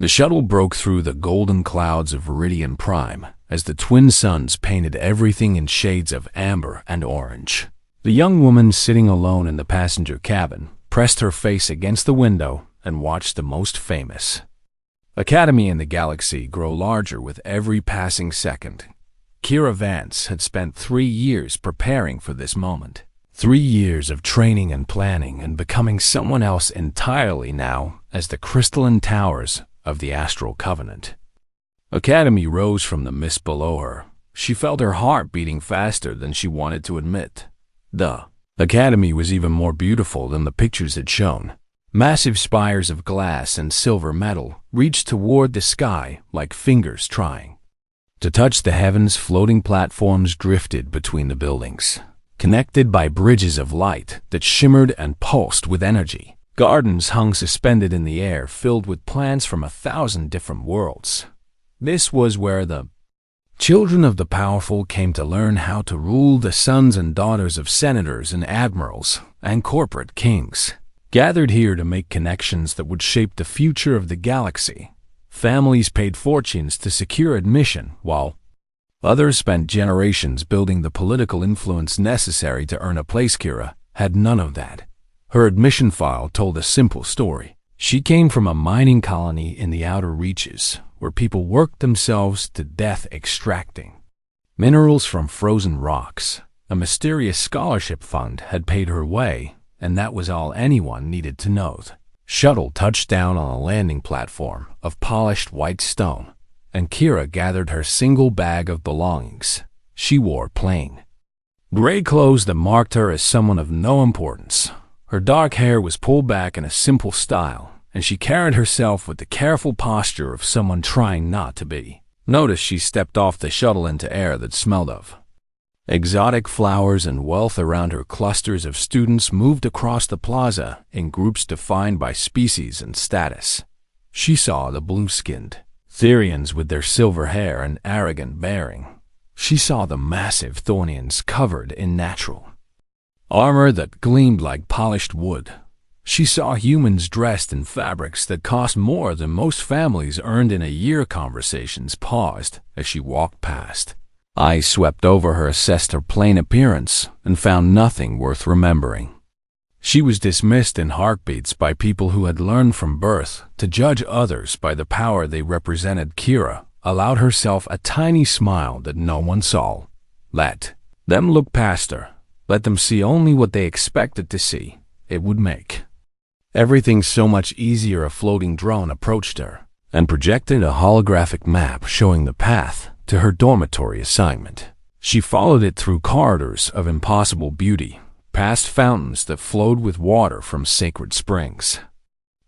The shuttle broke through the golden clouds of Viridian Prime as the twin suns painted everything in shades of amber and orange. The young woman sitting alone in the passenger cabin pressed her face against the window and watched the most famous academy in the galaxy grow larger with every passing second. Kira Vance had spent 3 years preparing for this moment. 3 years of training and planning and becoming someone else entirely now as the crystalline towers of the Astral Covenant. Academy rose from the mist below her. She felt her heart beating faster than she wanted to admit. The Academy was even more beautiful than the pictures had shown. Massive spires of glass and silver metal reached toward the sky like fingers trying to touch the heavens. Floating platforms drifted between the buildings, connected by bridges of light that shimmered and pulsed with energy. Gardens hung suspended in the air, filled with plants from 1,000 different worlds. This was where the children of the powerful came to learn how to rule, the sons and daughters of senators and admirals and corporate kings, gathered here to make connections that would shape the future of the galaxy. Families paid fortunes to secure admission, while others spent generations building the political influence necessary to earn a place. Kira had none of that. Her admission file told a simple story. She came from a mining colony in the outer reaches, where people worked themselves to death extracting minerals from frozen rocks. A mysterious scholarship fund had paid her way, and that was all anyone needed to know. Shuttle touched down on a landing platform of polished white stone, and Kira gathered her single bag of belongings. She wore plain gray clothes that marked her as someone of no importance. Her dark hair was pulled back in a simple style, and she carried herself with the careful posture of someone trying not to be noticed. She stepped off the shuttle into air that smelled of exotic flowers and wealth around her. Clusters of students moved across the plaza in groups defined by species and status. She saw the blue-skinned Therians with their silver hair and arrogant bearing. She saw the massive Thornians covered in natural armor that gleamed like polished wood. She saw humans dressed in fabrics that cost more than most families earned in a year. Conversations paused as she walked past. Eyes swept over her, assessed her plain appearance, and found nothing worth remembering. She was dismissed in heartbeats by people who had learned from birth to judge others by the power they represented. Kira allowed herself a tiny smile that no one saw. Let them look past her. Let them see only what they expected to see. It would make everything so much easier. A floating drone approached her and projected a holographic map showing the path to her dormitory assignment. She followed it through corridors of impossible beauty, past fountains that flowed with water from sacred springs,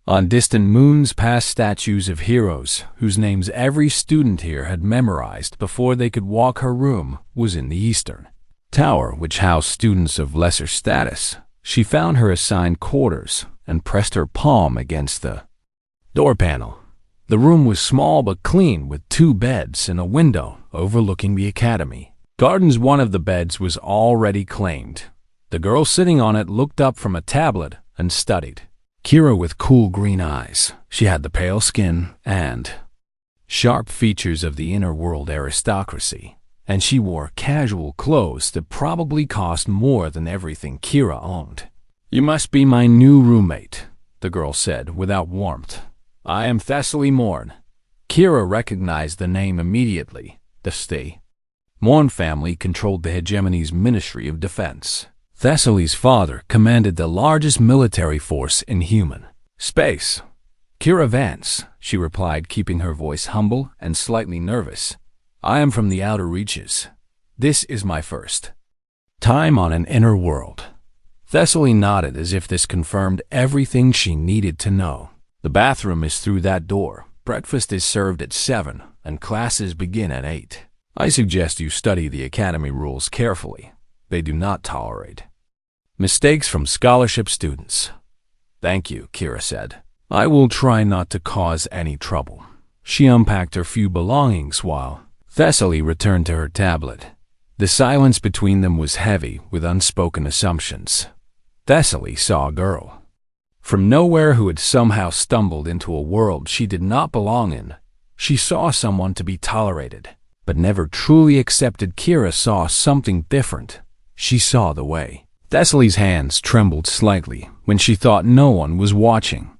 on distant moons, past statues of heroes whose names every student here had memorized before they could walk. Her room was in the eastern tower, which housed students of lesser status. She found her assigned quarters and pressed her palm against the door panel. The room was small but clean, with 2 beds and a window overlooking the academy gardens. One of the beds was already claimed. The girl sitting on it looked up from a tablet and studied Kira with cool green eyes. She had the pale skin and sharp features of the inner world aristocracy, and she wore casual clothes that probably cost more than everything Kira owned. "You must be my new roommate," the girl said without warmth. "I am Thessaly Morn." Kira recognized the name immediately. The Morn family controlled the hegemony's Ministry of Defense. Thessaly's father commanded the largest military force in human space. "Kira Vance," she replied, keeping her voice humble and slightly nervous. "I am from the outer reaches. This is my first time on an inner world." Thessaly nodded as if this confirmed everything she needed to know. "The bathroom is through that door. Breakfast is served at 7, and classes begin at 8. I suggest you study the academy rules carefully. They do not tolerate mistakes from scholarship students." "Thank you," Kira said. "I will try not to cause any trouble." She unpacked her few belongings while Thessaly returned to her tablet. The silence between them was heavy with unspoken assumptions. Thessaly saw a girl From nowhere who had somehow stumbled into a world she did not belong in. She saw someone to be tolerated, but never truly accepted. Kira saw something different. She saw the way. Thessaly's hands trembled slightly when she thought no one was watching.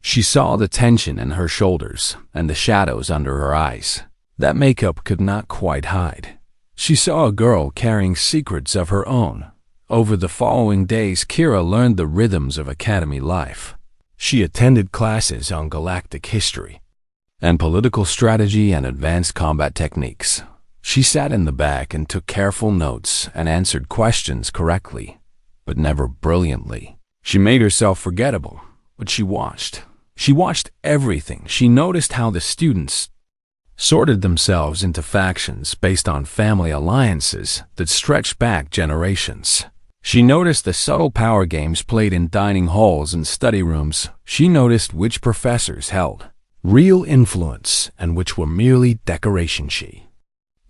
She saw the tension in her shoulders and the shadows under her eyes. That makeup could not quite hide. She saw a girl carrying secrets of her own. Over the following days, Kira learned the rhythms of academy life. She attended classes on galactic history and political strategy and advanced combat techniques. She sat in the back and took careful notes and answered questions correctly, but never brilliantly. She made herself forgettable, but she watched. She watched everything. She noticed how the students sorted themselves into factions based on family alliances that stretched back generations. She noticed the subtle power games played in dining halls and study rooms. She noticed which professors held real influence and which were merely decoration. She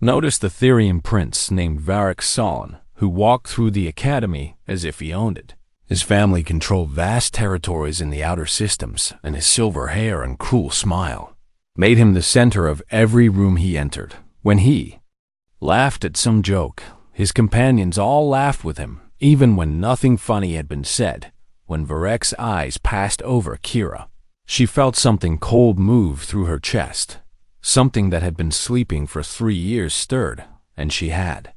noticed the Therian prince named Varric Solon, who walked through the academy as if he owned it. His family controlled vast territories in the outer systems, and his silver hair and cruel smile made him the center of every room he entered. When he laughed at some joke, his companions all laughed with him, even when nothing funny had been said. When Varric's eyes passed over Kira, she felt something cold move through her chest. Something that had been sleeping for 3 years stirred, and she had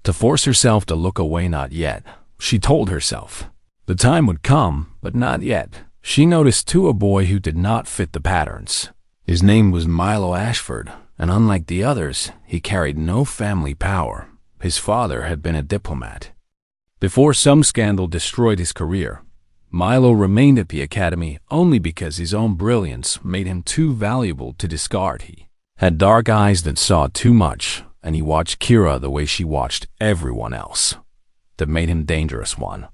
to force herself to look away. Not yet, she told herself. The time would come, but not yet. She noticed too a boy who did not fit the patterns. His name was Milo Ashford, and unlike the others, he carried no family power. His father had been a diplomat. Before some scandal destroyed his career, Milo remained at the academy only because his own brilliance made him too valuable to discard. He had dark eyes that saw too much, and he watched Kira the way she watched everyone else. That made him dangerous one.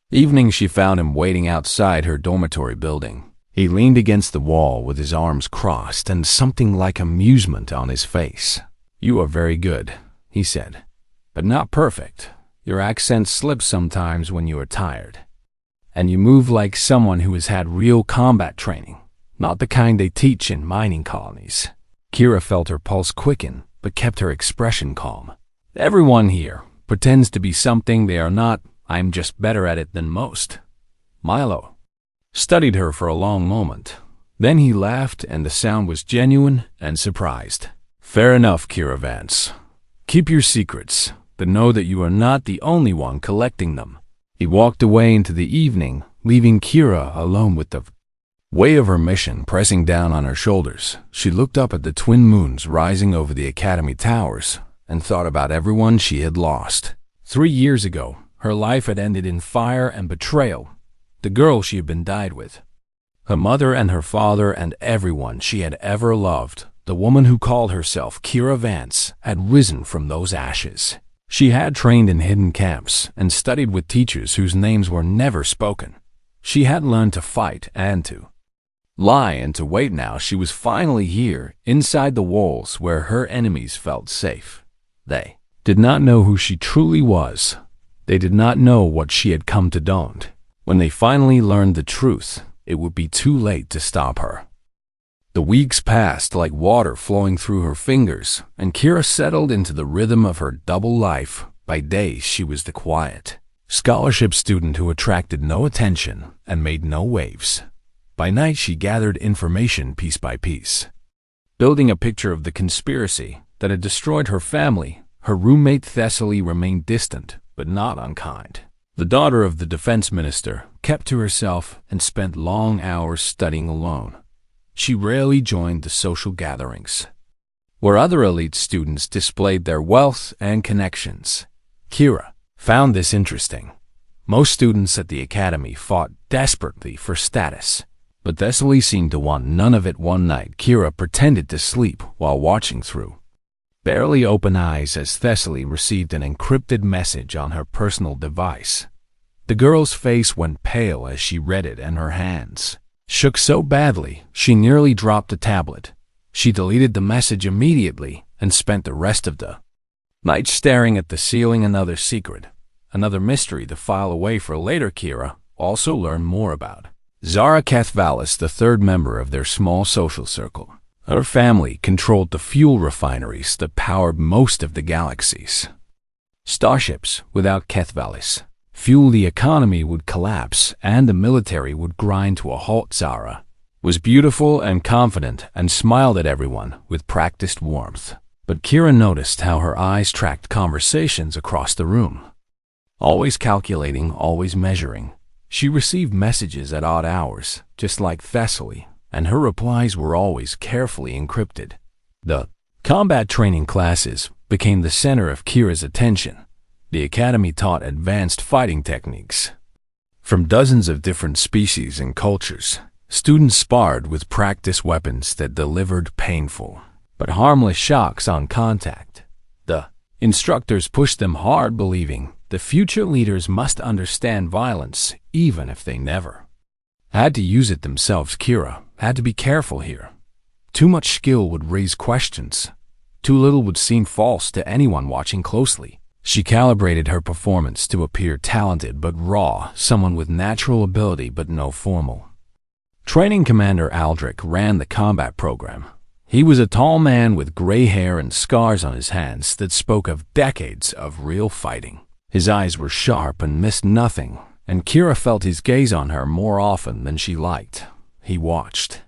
Evening, she found him waiting outside her dormitory building. He leaned against the wall with his arms crossed and something like amusement on his face. "You are very good," he said, "but not perfect. Your accent slips sometimes when you are tired. And you move like someone who has had real combat training, not the kind they teach in mining colonies." Kira felt her pulse quicken, but kept her expression calm. "Everyone here pretends to be something they are not. I'm just better at it than most." Milo studied her for a long moment. Then he laughed, and the sound was genuine and surprised. "Fair enough, Kira Vance. Keep your secrets, but know that you are not the only one collecting them." He walked away into the evening, leaving Kira alone with the weight of her mission pressing down on her shoulders. She looked up at the twin moons rising over the academy towers and thought about everyone she had lost. 3 years ago, her life had ended in fire and betrayal. The girl she had been died with, her mother and her father and everyone she had ever loved, the woman who called herself Kira Vance, had risen from those ashes. She had trained in hidden camps and studied with teachers whose names were never spoken. She had learned to fight and to lie and to wait. Now she was finally here, inside the walls where her enemies felt safe. They did not know who she truly was. They did not know what she had come to don't. When they finally learned the truth, it would be too late to stop her. The weeks passed like water flowing through her fingers, and Kira settled into the rhythm of her double life. By day, she was the quiet scholarship student who attracted no attention and made no waves. By night, she gathered information piece by piece, building a picture of the conspiracy that had destroyed her family. Her roommate Thessaly remained distant, but not unkind. The daughter of the defense minister kept to herself and spent long hours studying alone. She rarely joined the social gatherings, where other elite students displayed their wealth and connections. Kira found this interesting. Most students at the academy fought desperately for status, but Thessaly seemed to want none of it. One night, Kira pretended to sleep while watching through barely open eyes as Thessaly received an encrypted message on her personal device. The girl's face went pale as she read it, and her hands shook so badly she nearly dropped the tablet. She deleted the message immediately and spent the rest of the night staring at the ceiling. Another secret, another mystery to file away for later. Kira also learned more about Zara Cathvalis, the third member of their small social circle. Her family controlled the fuel refineries that powered most of the galaxies. Starships, without Cathvalis, fuel the economy would collapse and the military would grind to a halt. Zara was beautiful and confident and smiled at everyone with practiced warmth. But Kira noticed how her eyes tracked conversations across the room. Always calculating, always measuring. She received messages at odd hours, just like Thessaly, and her replies were always carefully encrypted. The combat training classes became the center of Kira's attention. The academy taught advanced fighting techniques. From dozens of different species and cultures, students sparred with practice weapons that delivered painful but harmless shocks on contact. The instructors pushed them hard, believing the future leaders must understand violence even if they never had to use it themselves. Kira had to be careful here. Too much skill would raise questions. Too little would seem false to anyone watching closely. She calibrated her performance to appear talented but raw, someone with natural ability but no formal training. Commander Aldrich ran the combat program. He was a tall man with gray hair and scars on his hands that spoke of decades of real fighting. His eyes were sharp and missed nothing, and Kira felt his gaze on her more often than she liked. He watched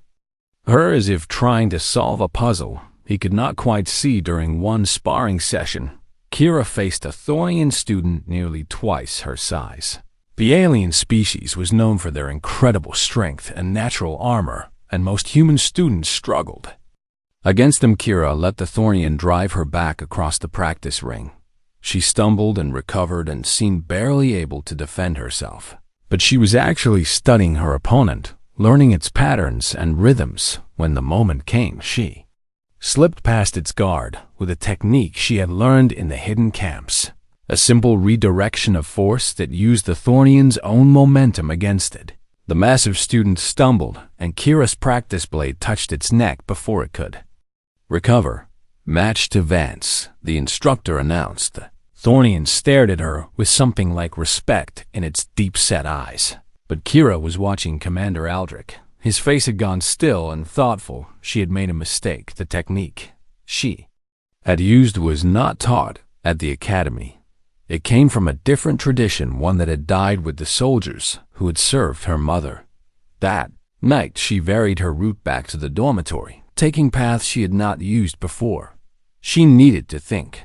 her as if trying to solve a puzzle he could not quite see. During one sparring session, Kira faced a Thorian student nearly twice her size. The alien species was known for their incredible strength and natural armor, and most human students struggled against them. Kira let the Thorian drive her back across the practice ring. She stumbled and recovered and seemed barely able to defend herself. But she was actually studying her opponent, learning its patterns and rhythms. When the moment came, she slipped past its guard with a technique she had learned in the hidden camps. A simple redirection of force that used the Thorian's own momentum against it. The massive student stumbled, and Kira's practice blade touched its neck before it could recover. Match to Vance, the instructor announced. The Thorian stared at her with something like respect in its deep-set eyes. But Kira was watching Commander Aldrich. His face had gone still and thoughtful. She had made a mistake. The technique she had used was not taught at the academy. It came from a different tradition, one that had died with the soldiers who had served her mother. That night, she varied her route back to the dormitory, taking paths she had not used before. She needed to think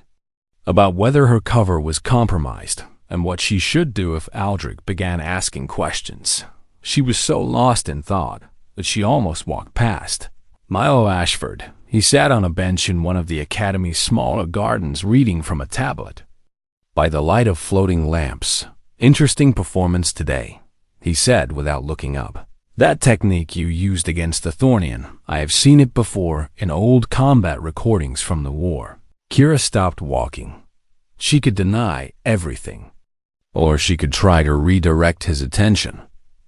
about whether her cover was compromised and what she should do if Aldrich began asking questions. She was so lost in thought that she almost walked past Milo Ashford. He sat on a bench in one of the academy's smaller gardens, reading from a tablet by the light of floating lamps. "Interesting performance today," he said without looking up. "That technique you used against the Thorian, I have seen it before in old combat recordings from the war." Kira stopped walking. She could deny everything, or she could try to redirect his attention.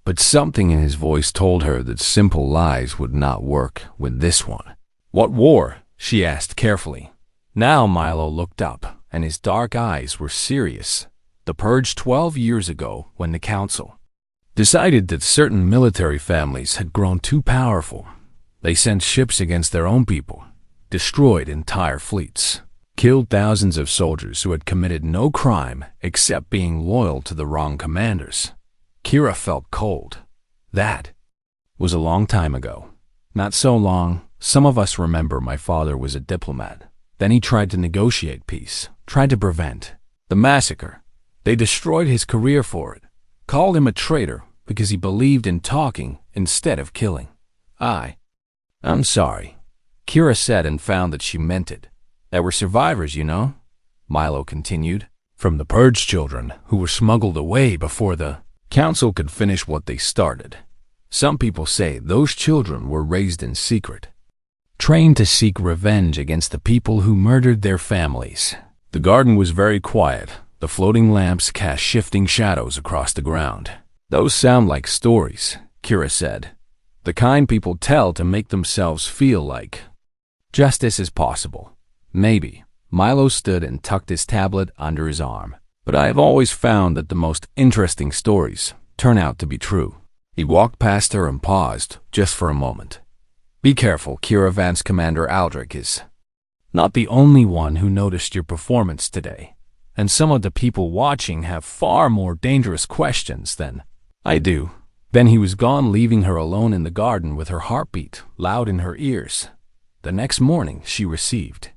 But something in his voice told her that simple lies would not work with this one. "What war?" she asked carefully. Now Milo looked up, and his dark eyes were serious. "The purge 12 years ago, when the council decided that certain military families had grown too powerful. They sent ships against their own people, destroyed entire fleets, killed thousands of soldiers who had committed no crime except being loyal to the wrong commanders." Kira felt cold. That was a long time ago. Not so long. Some of us remember my father was a diplomat. Then he tried to negotiate peace, tried to prevent the massacre. They destroyed his career for it, called him a traitor because he believed in talking instead of killing. I'm sorry," Kira said, and found that she meant it. "There were survivors, you know," Milo continued, "from the purge children who were smuggled away before the council could finish what they started. Some people say those children were raised in secret, trained to seek revenge against the people who murdered their families." The garden was very quiet. The floating lamps cast shifting shadows across the ground. "Those sound like stories," Kira said. "The kind people tell to make themselves feel like justice is possible." "Maybe." Milo stood and tucked his tablet under his arm. "But I have always found that the most interesting stories turn out to be true." He walked past her and paused, just for a moment. Be careful, Kira. Vance Commander Aldrich is not the only one who noticed your performance today, and some of the people watching have far more dangerous questions than I do. Then he was gone, leaving her alone in the garden with her heartbeat loud in her ears. The next morning, she received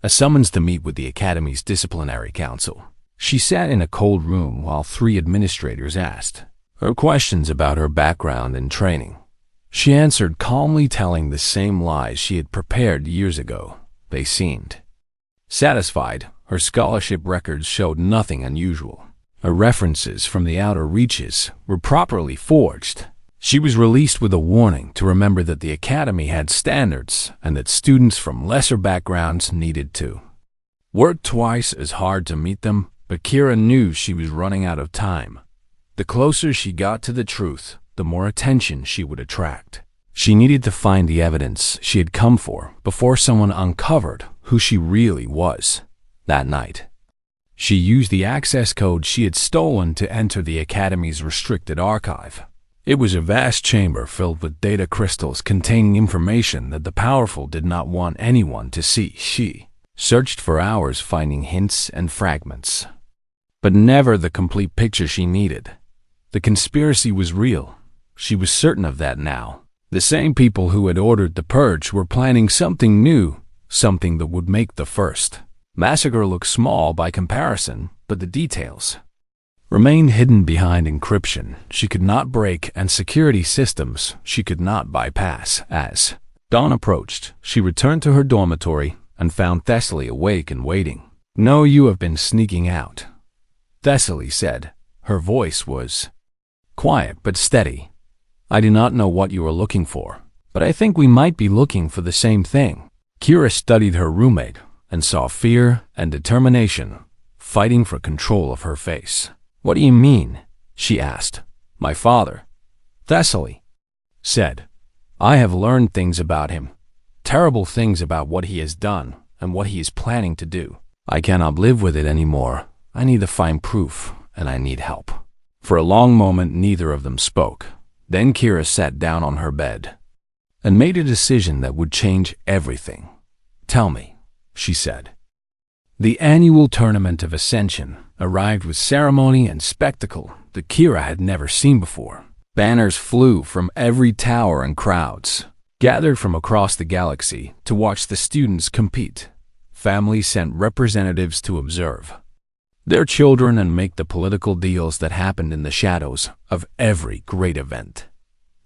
a summons to meet with the Academy's disciplinary council. She sat in a cold room while 3 administrators asked her questions about her background and training. She answered calmly, telling the same lies she had prepared years ago. They seemed satisfied. Her scholarship records showed nothing unusual. Her references from the outer reaches were properly forged. She was released with a warning to remember that the Academy had standards and that students from lesser backgrounds needed to work twice as hard to meet them, but Kira knew she was running out of time. The closer she got to the truth, the more attention she would attract. She needed to find the evidence she had come for before someone uncovered who she really was. That night, she used the access code she had stolen to enter the Academy's restricted archive. It was a vast chamber filled with data crystals containing information that the powerful did not want anyone to see. She searched for hours, finding hints and fragments, but never the complete picture she needed. The conspiracy was real. She was certain of that now. The same people who had ordered the purge were planning something new, something that would make the first massacre look small by comparison, but the details remained hidden behind encryption she could not break and security systems she could not bypass. As dawn approached, she returned to her dormitory and found Thessaly awake and waiting. "No, you have been sneaking out," Thessaly said. Her voice was quiet but steady. "I do not know what you are looking for, but I think we might be looking for the same thing." Kira studied her roommate and saw fear and determination fighting for control of her face. "What do you mean?" she asked. "My father," Thessaly said. "I have learned things about him, terrible things about what he has done and what he is planning to do. I cannot live with it anymore. I need to find proof, and I need help." For a long moment, neither of them spoke. Then Kira sat down on her bed and made a decision that would change everything. "Tell me," she said. The annual Tournament of Ascension arrived with ceremony and spectacle that Kira had never seen before. Banners flew from every tower and crowds gathered from across the galaxy to watch the students compete. Families sent representatives to observe their children and make the political deals that happened in the shadows of every great event.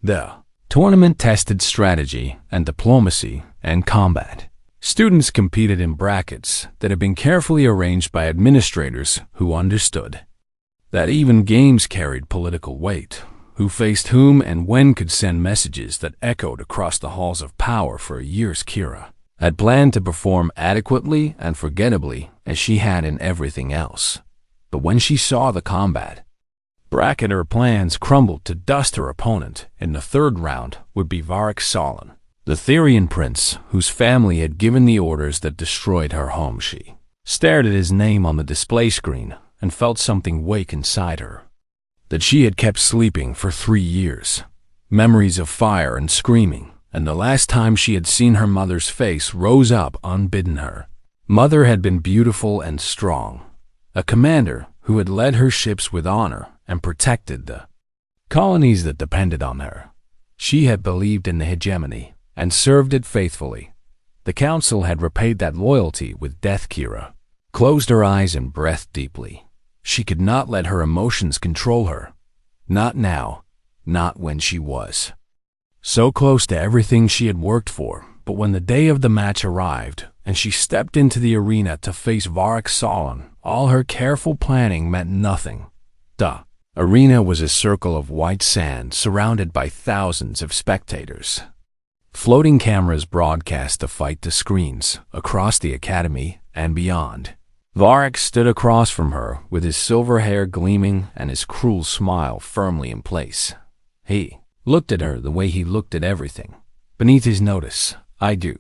The tournament tested strategy and diplomacy and combat. Students competed in brackets that had been carefully arranged by administrators who understood that even games carried political weight, who faced whom and when could send messages that echoed across the halls of power. For years, Kira had planned to perform adequately and forgettably as she had in everything else. But when she saw the combat bracket, her plans crumbled to dust. Her opponent in the 3rd round would be Varric Solon, the Therian prince whose family had given the orders that destroyed her home. She stared at his name on the display screen and felt something wake inside her that she had kept sleeping for 3 years. Memories of fire and screaming, and the last time she had seen her mother's face rose up unbidden her. Mother had been beautiful and strong, a commander who had led her ships with honor and protected the colonies that depended on her. She had believed in the hegemony and served it faithfully. The council had repaid that loyalty with death. Kira closed her eyes and breathed deeply. She could not let her emotions control her. Not now, not when she was so close to everything she had worked for. But when the day of the match arrived and she stepped into the arena to face Varric Solon, all her careful planning meant nothing. The arena was a circle of white sand surrounded by thousands of spectators. Floating cameras broadcast the fight to screens across the Academy and beyond. Varric stood across from her with his silver hair gleaming and his cruel smile firmly in place. He looked at her the way he looked at everything beneath his notice. "I do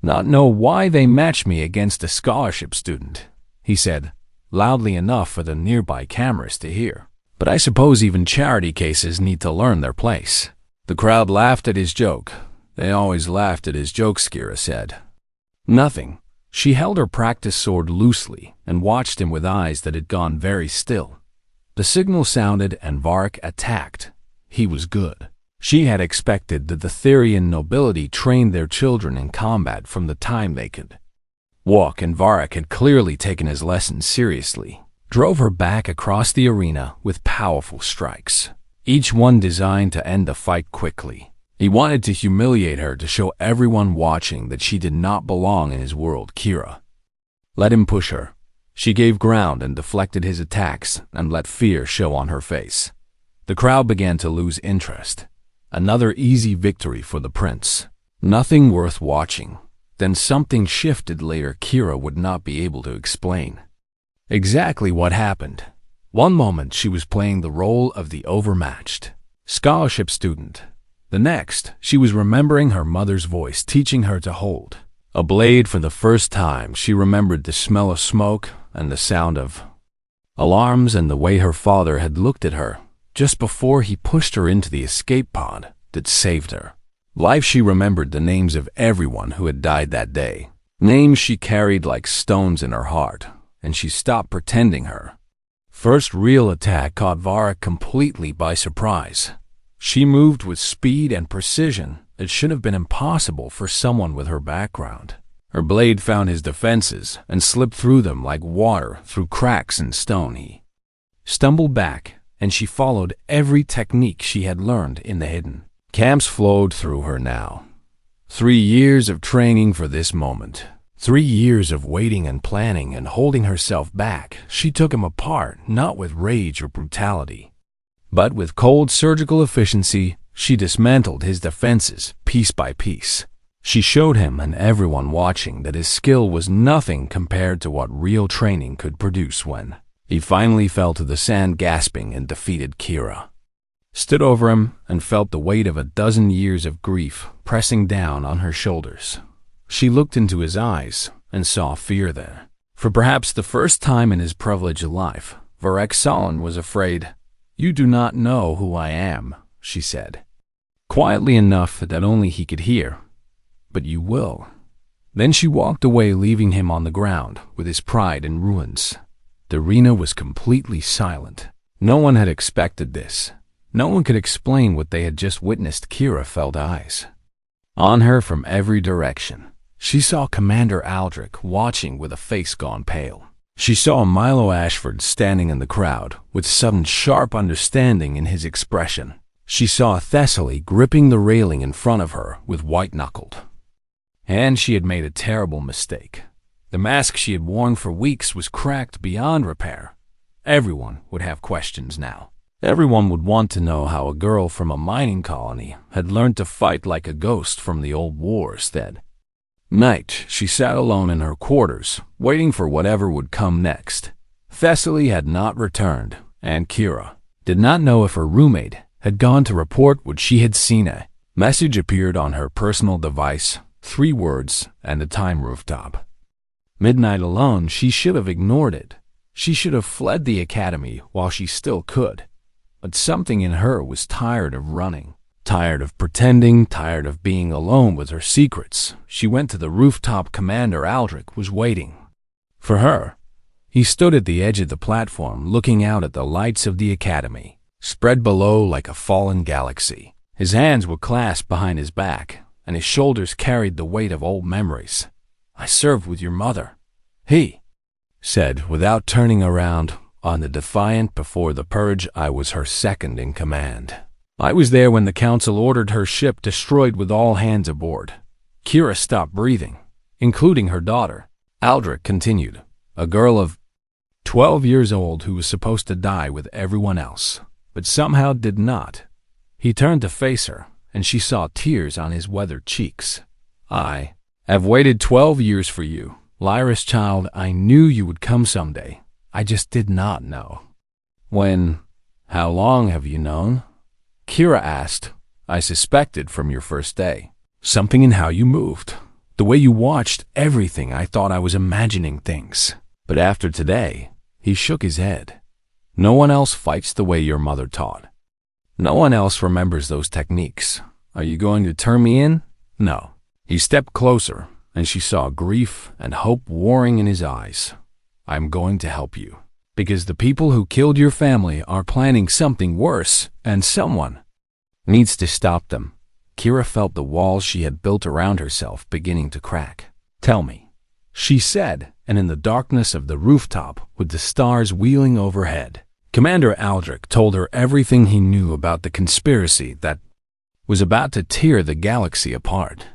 not know why they matched me against a scholarship student," he said, loudly enough for the nearby cameras to hear. But I suppose even charity cases need to learn their place. The crowd laughed at his joke. They always laughed at his jokes, Kira said. Nothing. She held her practice sword loosely and watched him with eyes that had gone very still. The signal sounded and Varric attacked. He was good. She had expected that the Therian nobility trained their children in combat from the time they could walk, and Varric had clearly taken his lessons seriously. Drove her back across the arena with powerful strikes, each one designed to end the fight quickly. He wanted to humiliate her to show everyone watching that she did not belong in his world. Kira let him push her. She gave ground and deflected his attacks and let fear show on her face. The crowd began to lose interest. Another easy victory for the prince. Nothing worth watching. Then something shifted later Kira would not be able to explain exactly what happened. One moment she was playing the role of the overmatched scholarship student. The next, she was remembering her mother's voice teaching her to hold a blade for the first time. She remembered the smell of smoke and the sound of alarms and the way her father had looked at her just before he pushed her into the escape pod that saved her life. She remembered the names of everyone who had died that day, names she carried like stones in her heart, and she stopped pretending. Her first real attack caught Varric completely by surprise. She moved with speed and precision that should have been impossible for someone with her background. Her blade found his defenses and slipped through them like water through cracks in stone. He stumbled back, and she followed every technique she had learned in the hidden camps flowed through her now. 3 years of training for this moment. 3 years of waiting and planning and holding herself back. She took him apart, not with rage or brutality, but with cold surgical efficiency. She dismantled his defenses piece by piece. She showed him and everyone watching that his skill was nothing compared to what real training could produce. When he finally fell to the sand gasping and defeated, Kira stood over him and felt the weight of a dozen years of grief pressing down on her shoulders. She looked into his eyes and saw fear there. For perhaps the first time in his privileged life, Varric Solon was afraid. "You do not know who I am," she said, quietly enough that only he could hear. "But you will." Then she walked away, leaving him on the ground with his pride in ruins. The arena was completely silent. No one had expected this. No one could explain what they had just witnessed. Kira felt eyes on her from every direction. She saw Commander Aldrich watching with a face gone pale. She saw Milo Ashford standing in the crowd with sudden sharp understanding in his expression. She saw Thessaly gripping the railing in front of her with white-knuckled. And she had made a terrible mistake. The mask she had worn for weeks was cracked beyond repair. Everyone would have questions now. Everyone would want to know how a girl from a mining colony had learned to fight like a ghost from the old wars. That night, she sat alone in her quarters, waiting for whatever would come next. Thessaly had not returned, and Kira did not know if her roommate had gone to report what she had seen. A message appeared on her personal device, 3 words and a time rooftop. Midnight alone. She should have ignored it. She should have fled the academy while she still could. But something in her was tired of running, tired of pretending, tired of being alone with her secrets. She went to the rooftop. Commander Aldrich was waiting for her. He stood at the edge of the platform, looking out at the lights of the academy, spread below like a fallen galaxy. His hands were clasped behind his back, and his shoulders carried the weight of old memories. "I served with your mother," he said without turning around. "On the Defiant before the Purge, I was her second in command. I was there when the Council ordered her ship destroyed with all hands aboard." Kira stopped breathing, including her daughter. Aldrich continued, "A girl of 12 years old who was supposed to die with everyone else, but somehow did not." He turned to face her, and she saw tears on his weathered cheeks. "I have waited 12 years for you, Lyra's child. I knew you would come someday. I just did not know when." "How long have you known?" Kira asked. "I suspected from your first day. Something in how you moved, the way you watched everything. I thought I was imagining things. But after today," he shook his head, No one else fights the way your mother taught. No one else remembers those techniques. Are you going to turn me in? No. He stepped closer, and she saw grief and hope warring in his eyes. I'm going to help you, because the people who killed your family are planning something worse, and someone needs to stop them. Kira felt the walls she had built around herself beginning to crack. Tell me, she said, and in the darkness of the rooftop, with the stars wheeling overhead, Commander Aldrich told her everything he knew about the conspiracy that was about to tear the galaxy apart.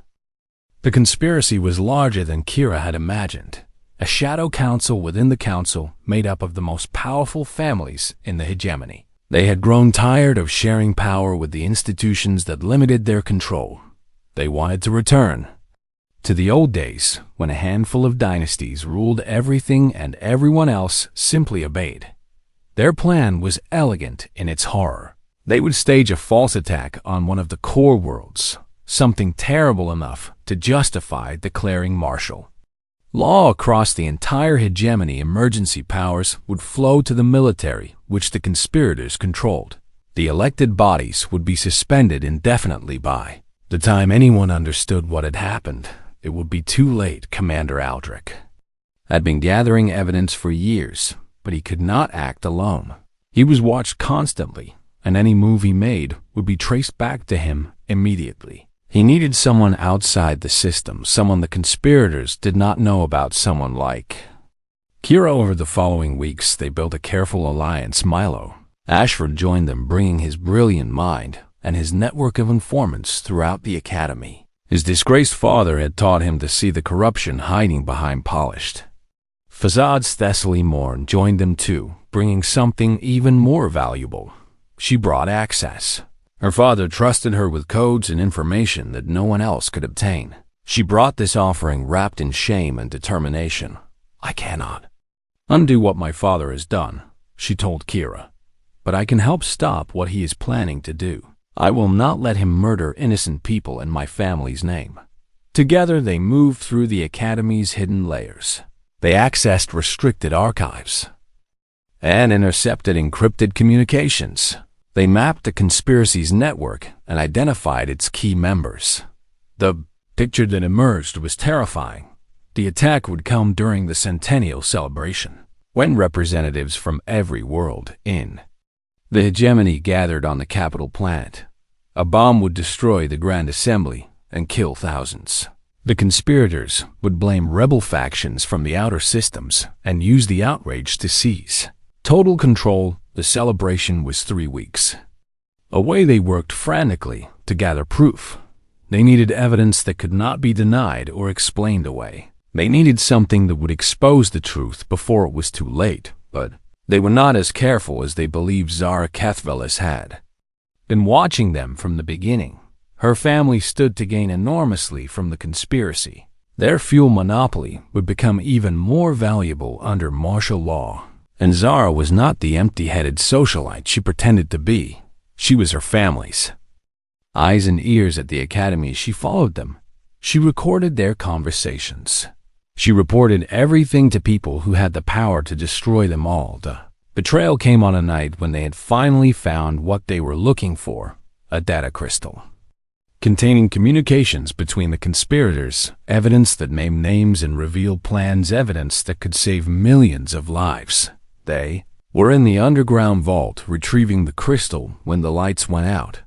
The conspiracy was larger than Kira had imagined. A shadow council within the council made up of the most powerful families in the hegemony. They had grown tired of sharing power with the institutions that limited their control. They wanted to return to the old days when a handful of dynasties ruled everything and everyone else simply obeyed. Their plan was elegant in its horror. They would stage a false attack on one of the core worlds, something terrible enough to justify declaring martial law across the entire hegemony. Emergency powers would flow to the military, which the conspirators controlled. The elected bodies would be suspended indefinitely. By the time anyone understood what had happened, it would be too late. Commander Aldrich had been gathering evidence for years, but he could not act alone. He was watched constantly, and any move he made would be traced back to him immediately. He needed someone outside the system, someone the conspirators did not know about, someone like Kira. Over the following weeks, they built a careful alliance. Milo Ashford joined them, bringing his brilliant mind and his network of informants throughout the academy. His disgraced father had taught him to see the corruption hiding behind polished facades. Thessaly Morn joined them too, bringing something even more valuable. She brought access. Her father trusted her with codes and information that no one else could obtain. She brought this offering wrapped in shame and determination. I cannot undo what my father has done, she told Kira, but I can help stop what he is planning to do. I will not let him murder innocent people in my family's name. Together they moved through the academy's hidden layers. They accessed restricted archives and intercepted encrypted communications. They mapped the conspiracy's network and identified its key members. The picture that emerged was terrifying. The attack would come during the centennial celebration, when representatives from every world in the hegemony gathered on the capital planet. A bomb would destroy the Grand Assembly and kill thousands. The conspirators would blame rebel factions from the outer systems and use the outrage to seize total control. The celebration was 3 weeks away. They worked frantically to gather proof. They needed evidence that could not be denied or explained away. They needed something that would expose the truth before it was too late, but they were not as careful as they believed. Zara Kethvelis had been watching them from the beginning. Her family stood to gain enormously from the conspiracy. Their fuel monopoly would become even more valuable under martial law. And Zara was not the empty-headed socialite she pretended to be. She was her family's eyes and ears at the academy. She followed them. She recorded their conversations. She reported everything to people who had the power to destroy them all. The betrayal came on a night when they had finally found what they were looking for, a data crystal containing communications between the conspirators, evidence that named names and revealed plans, evidence that could save millions of lives. They were in the underground vault retrieving the crystal when the lights went out.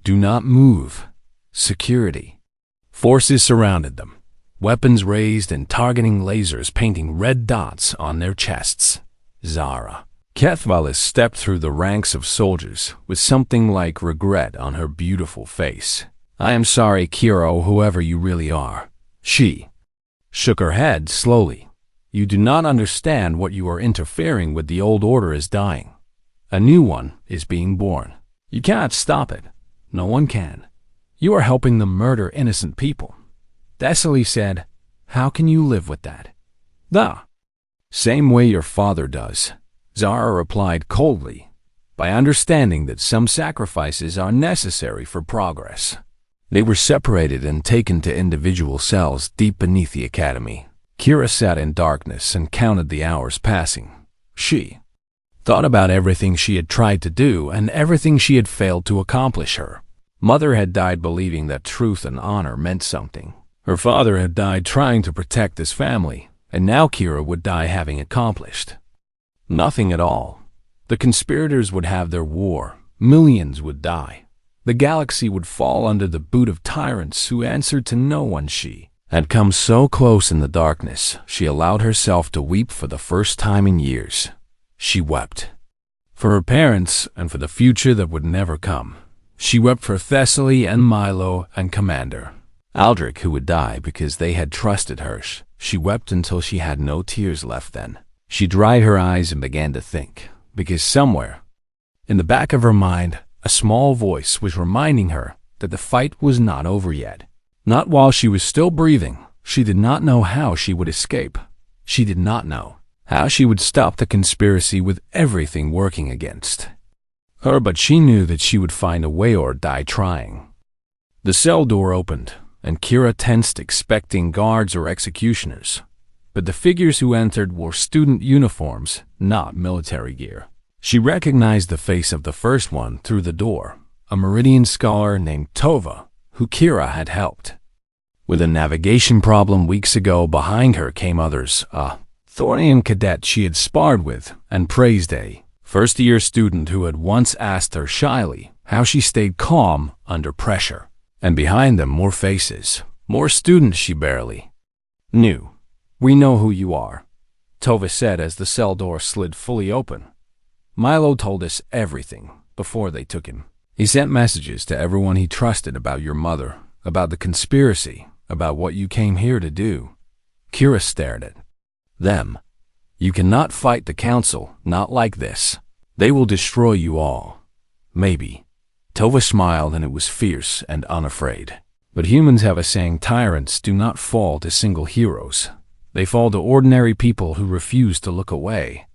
Do not move. Security forces surrounded them, weapons raised and targeting lasers painting red dots on their chests. Zara Kethvelis stepped through the ranks of soldiers with something like regret on her beautiful face. I am sorry, Kira, whoever you really are. She shook her head slowly. You do not understand what you are interfering with. The old order is dying. A new one is being born. You cannot stop it. No one can. You are helping them murder innocent people. Thessaly said, how can you live with that? The same way your father does. Zara replied coldly, by understanding that some sacrifices are necessary for progress. They were separated and taken to individual cells deep beneath the academy. Kira sat in darkness and counted the hours passing. She thought about everything she had tried to do and everything she had failed to accomplish. Her mother had died believing that truth and honor meant something. Her father had died trying to protect his family, and now Kira would die having accomplished nothing at all. The conspirators would have their war. Millions would die. The galaxy would fall under the boot of tyrants who answered to no one. She had come so close in the darkness, she allowed herself to weep for the first time in years. She wept for her parents and for the future that would never come. She wept for Thessaly and Milo and Commander Aldrich, who would die because they had trusted her. She wept until she had no tears left. Then she dried her eyes and began to think, because somewhere in the back of her mind, a small voice was reminding her that the fight was not over yet. Not while she was still breathing. She did not know how she would escape. She did not know how she would stop the conspiracy with everything working against her, but she knew that she would find a way or die trying. The cell door opened, and Kira tensed, expecting guards or executioners. But the figures who entered wore student uniforms, not military gear. She recognized the face of the first one through the door, a Meridian scholar named Tova, who Kira had helped with a navigation problem weeks ago. Behind her came others, a Thorian cadet she had sparred with and praised, a first-year student who had once asked her shyly how she stayed calm under pressure. And behind them, more faces, more students she barely knew. "We know who you are," Tova said as the cell door slid fully open. "Milo told us everything before they took him. He sent messages to everyone he trusted about your mother, about the conspiracy, about what you came here to do." Kira stared at them. "You cannot fight the council, not like this. They will destroy you all." "Maybe." Tova smiled, and it was fierce and unafraid. "But humans have a saying: tyrants do not fall to single heroes. They fall to ordinary people who refuse to look away."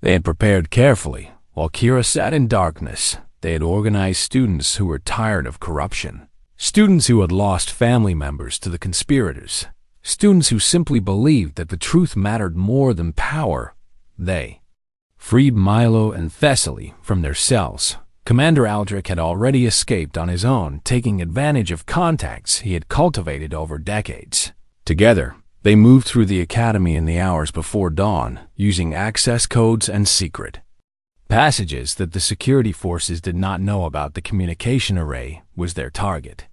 They had prepared carefully. While Kira sat in darkness, they had organized students who were tired of corruption. Students who had lost family members to the conspirators. Students who simply believed that the truth mattered more than power. They freed Milo and Thessaly from their cells. Commander Aldrich had already escaped on his own, taking advantage of contacts he had cultivated over decades. Together, they moved through the academy in the hours before dawn, using access codes and secret passages that the security forces did not know about. The communication array was their target.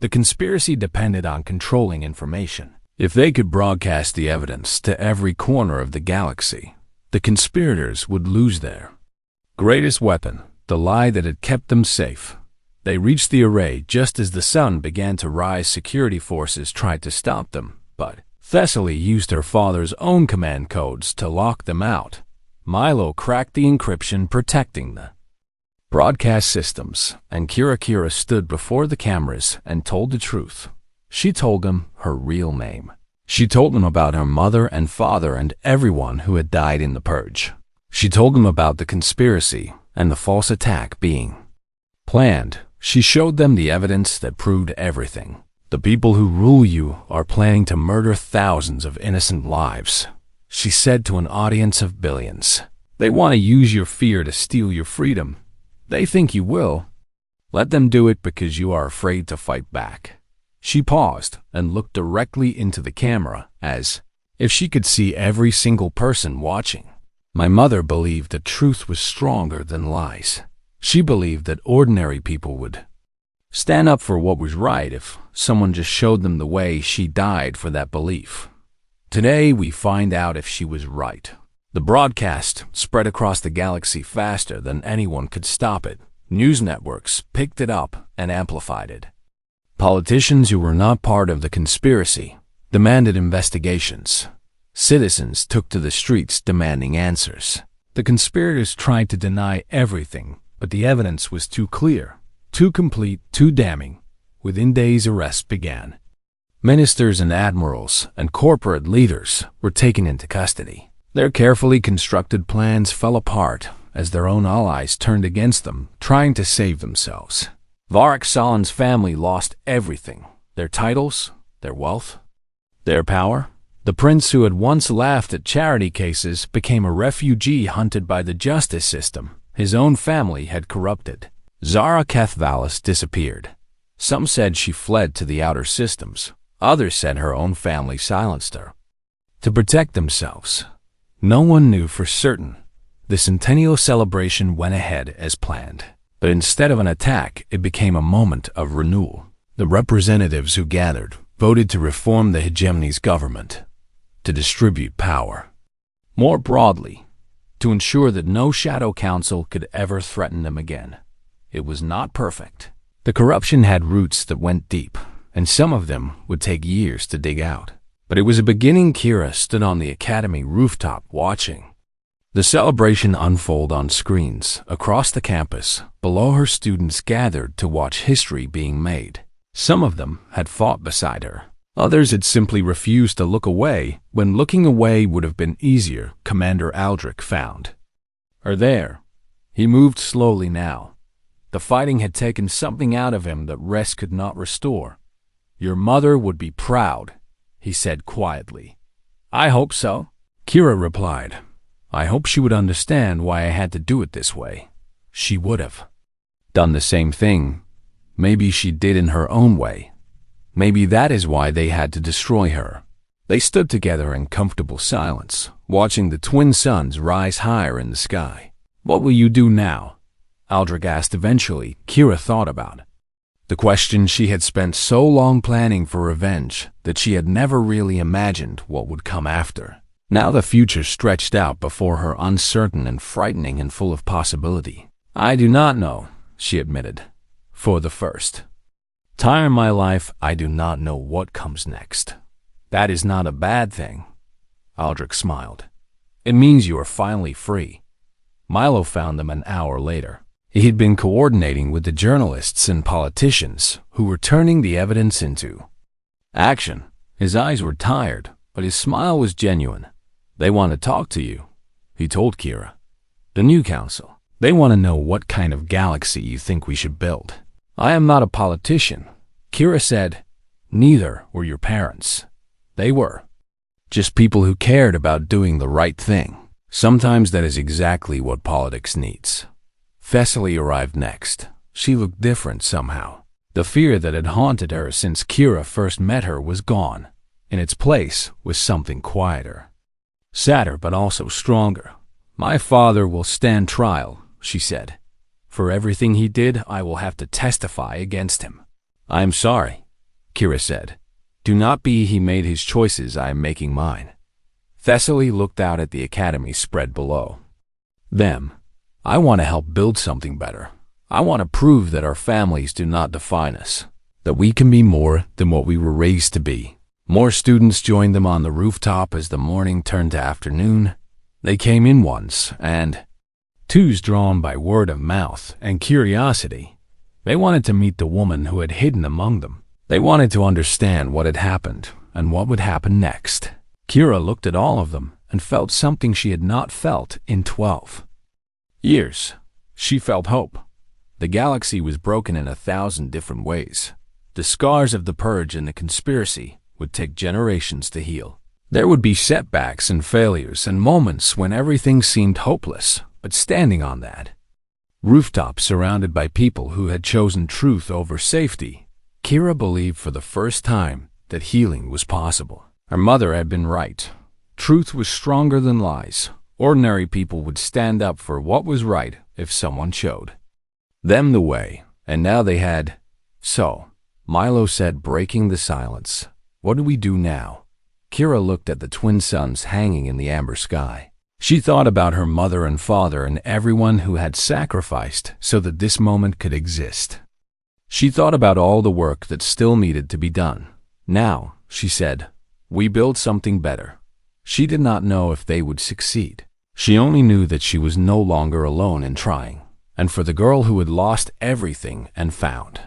The conspiracy depended on controlling information. If they could broadcast the evidence to every corner of the galaxy, the conspirators would lose their greatest weapon, the lie that had kept them safe. They reached the array just as the sun began to rise. Security forces tried to stop them, but Thessaly used her father's own command codes to lock them out. Milo cracked the encryption protecting the broadcast systems, and Kira stood before the cameras and told the truth. She told them her real name. She told them about her mother and father and everyone who had died in the purge. She told them about the conspiracy and the false attack being planned. She showed them the evidence that proved everything. "The people who rule you are planning to murder thousands of innocent lives," she said to an audience of billions. "They want to use your fear to steal your freedom. They think you will. Let them do it because you are afraid to fight back." She paused and looked directly into the camera, as if she could see every single person watching. "My mother believed that truth was stronger than lies. She believed that ordinary people would stand up for what was right if someone just showed them the way. She died for that belief. Today we find out if she was right." The broadcast spread across the galaxy faster than anyone could stop it. News networks picked it up and amplified it. Politicians who were not part of the conspiracy demanded investigations. Citizens took to the streets demanding answers. The conspirators tried to deny everything, but the evidence was too clear, too complete, too damning. Within days, arrests began. Ministers and admirals and corporate leaders were taken into custody. Their carefully constructed plans fell apart as their own allies turned against them, trying to save themselves. Varric Salan's family lost everything: their titles, their wealth, their power. The prince who had once laughed at charity cases became a refugee hunted by the justice system his own family had corrupted. Zara Kethvalis disappeared. Some said she fled to the outer systems. Others said her own family silenced her. To protect themselves, no one knew for certain. The centennial celebration went ahead as planned. But instead of an attack, it became a moment of renewal. The representatives who gathered voted to reform the hegemony's government, to distribute power more broadly, to ensure that no shadow council could ever threaten them again. It was not perfect. The corruption had roots that went deep, and some of them would take years to dig out. But it was a beginning. Kira stood on the academy rooftop watching the celebration unfold on screens across the campus. Below her, students gathered to watch history being made. Some of them had fought beside her. Others had simply refused to look away when looking away would have been easier. Commander Aldrich found her there. He moved slowly now. The fighting had taken something out of him that rest could not restore. "Your mother would be proud," he said quietly. "I hope so," Kira replied. "I hope she would understand why I had to do it this way. She would have done the same thing. Maybe she did in her own way. Maybe that is why they had to destroy her." They stood together in comfortable silence, watching the twin suns rise higher in the sky. "What will you do now?" Aldrich asked eventually. Kira thought about the question. She had spent so long planning for revenge that she had never really imagined what would come after. Now the future stretched out before her, uncertain and frightening and full of possibility. "I do not know," she admitted. "For the first time in my life, I do not know what comes next." "That is not a bad thing," Aldrich smiled. "It means you are finally free." Milo found them an hour later. He had been coordinating with the journalists and politicians who were turning the evidence into action. His eyes were tired, but his smile was genuine. "They want to talk to you," he told Kira. "The new council. They want to know what kind of galaxy you think we should build." "I am not a politician," Kira said. "Neither were your parents. They were just people who cared about doing the right thing. Sometimes that is exactly what politics needs." Thessaly arrived next. She looked different somehow. The fear that had haunted her since Kira first met her was gone. In its place was something quieter, sadder, but also stronger. "My father will stand trial," she said. "For everything he did, I will have to testify against him." "I am sorry," Kira said. "Do not be he made his choices, I am making mine." Thessaly looked out at the academy spread below them. "I want to help build something better. I want to prove that our families do not define us, that we can be more than what we were raised to be." More students joined them on the rooftop as the morning turned to afternoon. They came in ones and twos, drawn by word of mouth and curiosity. They wanted to meet the woman who had hidden among them. They wanted to understand what had happened and what would happen next. Kira looked at all of them and felt something she had not felt in 12 years. She felt hope. The galaxy was broken in 1,000 different ways. The scars of the purge and the conspiracy would take generations to heal. There would be setbacks and failures and moments when everything seemed hopeless, but standing on that rooftop surrounded by people who had chosen truth over safety, Kira believed for the first time that healing was possible. Her mother had been right. Truth was stronger than lies. Ordinary people would stand up for what was right if someone showed them the way, and now they had. "So," Milo said, breaking the silence, "what do we do now?" Kira looked at the twin suns hanging in the amber sky. She thought about her mother and father and everyone who had sacrificed so that this moment could exist. She thought about all the work that still needed to be done. "Now," she said, "we build something better." She did not know if they would succeed. She only knew that she was no longer alone in trying, and for the girl who had lost everything and found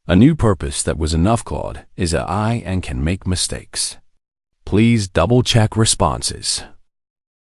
a new purpose that was enough, Claude is a I and can make mistakes. Please double-check responses.